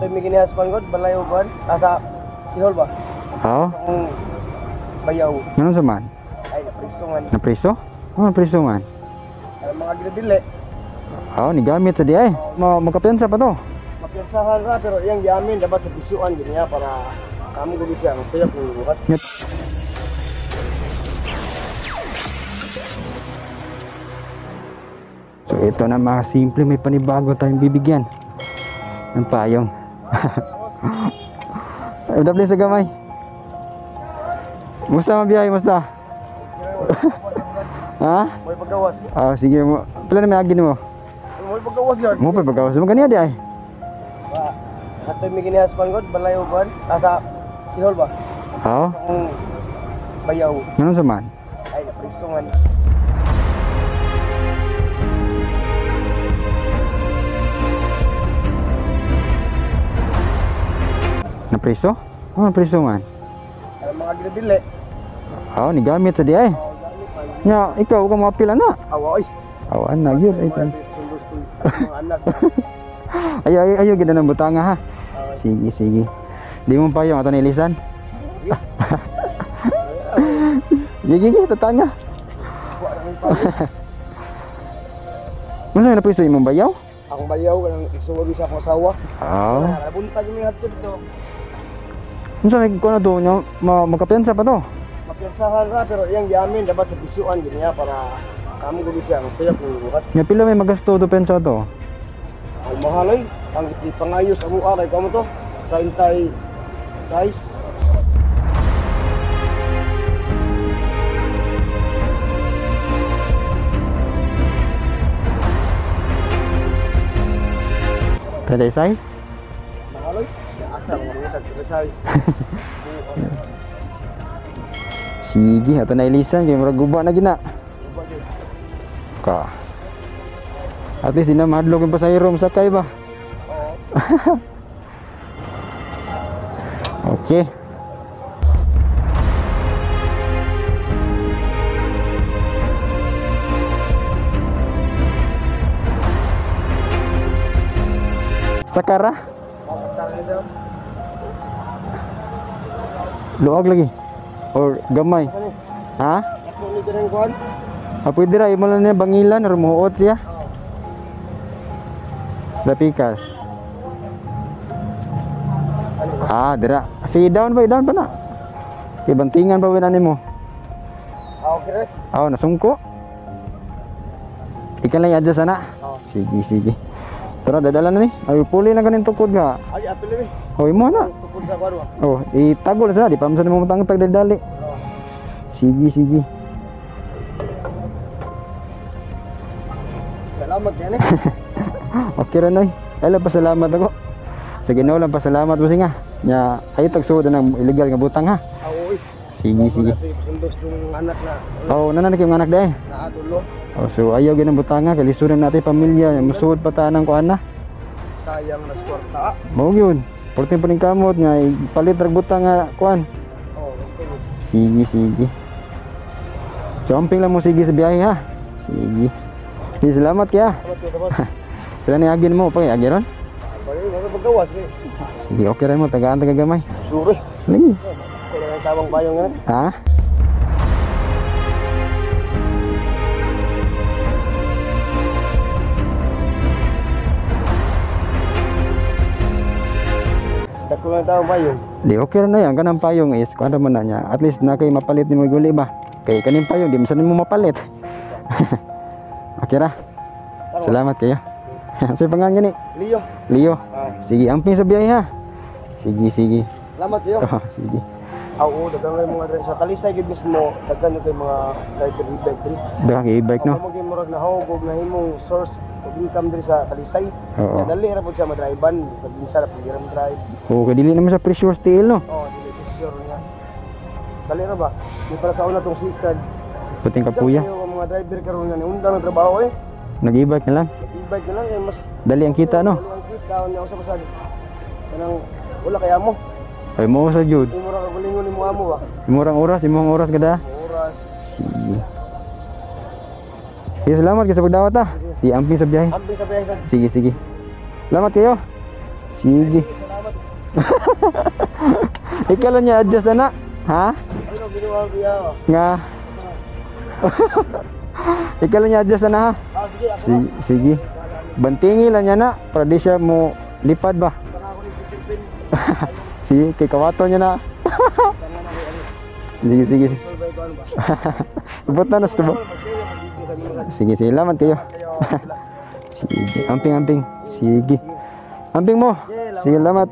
Ito yung may ginihaspan ko, balay uban, asa stihol ba? Oo. Ang bayaw, Ganun sa man? ay naprisungan. Napriso? Oh, napriso man. Ang mga ginadili, Oo, nigamit sa di ay. Magkapensa pa to. mapiansahan ra, pero iyang giamin, dapat sa pisuan, ganyan, para kamo gulid siya, ang saya kung bukat. So ito na mga simple, may panibago tayong bibigyan ng payong. Ay, please sa gamay. Musta mabiyahe, musta? Ha? May paggawas. Ah, sige mo. Pila na may agin mo? May paggawas yun. Mo pa pagkawas mo kaniya di ay. Ito yung may ginihaspan ko, balay uban, asa stihol ba? Oo. Ang bayaw, Ganun sa man? ay naprisungan. Napriso? Oh, napriso man. Ang mga ginadili, Oo, nigamit sa di ay. Nya, ikaw ka mga pila na. awa, ay. Awan na yun. Ay, Sundos ko mga anak. ayaw gina ng butanga ha. Sige, sige. Di mo pa yung ato nilisan. Gigi, tatanga. Masa na priso imong bayaw? Akong bayaw, kanang igsuwag sa akong asawa. Oo. Nabuntag yung mga dito. Masa may kuno do nya makapensa pa to. Mapiansahan ra, pero iyang giamin, dapat sa pisuan, ganyan, para kamo gulid siya, ang saya kung bukat. Nya pila may magasto do pensa to. Ang mahalay, ang ipangayos ang mukha kay kamo to, 30 size. Kada size? Mahalay, asal mga 30 size. Sige, ato na ilisan kay murag guba na gina. Ka. At least di na mahadlok yung pasahero sakay ba? Oo. Okay. Sakara? Masaktar ni siya. Luag lagi? Or gamay? Ano? Ha? Ako ni direng kuan. Pwede ra, imo lang niya bangilan or muhuot siya? Oo. Dapikas. Ano ba? Ah, dira. Sige, down pa na. Ibantingan pa wala nimo. Okay. Oh, nasungko. Ikan lang i-adjust na. Oo. Sige, sige. Tara, dadala na ni. Ay, puli lang kanin tukod nga. Ay, apil ni. Oh, imo na. Tukod sa kuan ba? Oh, itagol sa di pa man mo matangtag dali. Oo. Sige, sige. Salamat yan eh. Okay ra nay. Ay, pasalamat ako. Sa Ginoo lang pasalamat mo singa. Nya ay tagsuod ng illegal nga butang ha. Aoy. Sige, sige. Sundos ng anak na Oh, nanan kay mga anak dai. naadulo. Oh, so ayaw ginang butanga kay lisudan natin pamilya, musuod pa ta nang kuan na. Sayang na swarta. Mao gyud. Portin pa ning kamot nga palit rag butang nga kuan. Oh, okay. Sige, sige. So amping lang mo sige sa biyahe ha. Sige. Sige, salamat kaya. Salamat ko sa boss. Pila ni agin mo pa kay agi ron? Bali, mo paggawas kay. Sige, okay ra mo tagaan taga gamay. Sure. Lagi. Wala nang tabang payong nga. Ha? Dako nang tabang payong. Di okay ra na yan kanang payong is kuan ra man na niya. At least na kay mapalit ni mo guli ba. Kay kaning payong di man mo mapalit. Okay ra. Salamat kayo. Sa pangalan ni Leo. Leo. Ah, Sige, amping sa biyahe ha. Sige, sige. salamat Leo. Oh, sige. Oo, dagang may mga driver sa Talisay gid mismo, daghan yung kay mga driver e-bike diri. Dahil i-bike no. Ako mo murag na hawog na himong source of income diri sa Talisay. Oo. Kaya dali ra pud sa madriban, sa binsa ra pud ram drive. Oo, kadili naman sa pressure steel no. Oh, dili ko sure nga. Dali ra ba? Di para sa una tong sikad. Puting kapuya. Yung mga driver karon nga ni undang ng trabaho eh. Nag-e-bike na lang. E-bike na lang kay mas Dali ang kita no. dali ang kita unya usa pa sa kanang wala kay amo. Ay mo sa jud. Imo ra kagulingon nimo amo ba? Imong oras kada. Oras. Sige. Sige, salamat kayo sa pagdawat ha. Sige, amping sa biyahe. Amping sa biyahe sa Sige, sige. Salamat kayo. Sige. Salamat. Ikaw lang niya adjust na. Ha? Ano ginawa ko ya? Nga. Ikaw lang niya adjust na ha. Sige, ako. Sige, sige. Bantingi lang niya na para di siya mo lipad ba. Baka ako ni Pilipin. Sige, kay kawato niya na. Tangan ako ano. Sige, sige. Survey ko ano ba? Ibot na nas to ba? Sige, sige. Laman kayo. Sige. Amping, amping. Sige. Amping mo. Sige, lamat.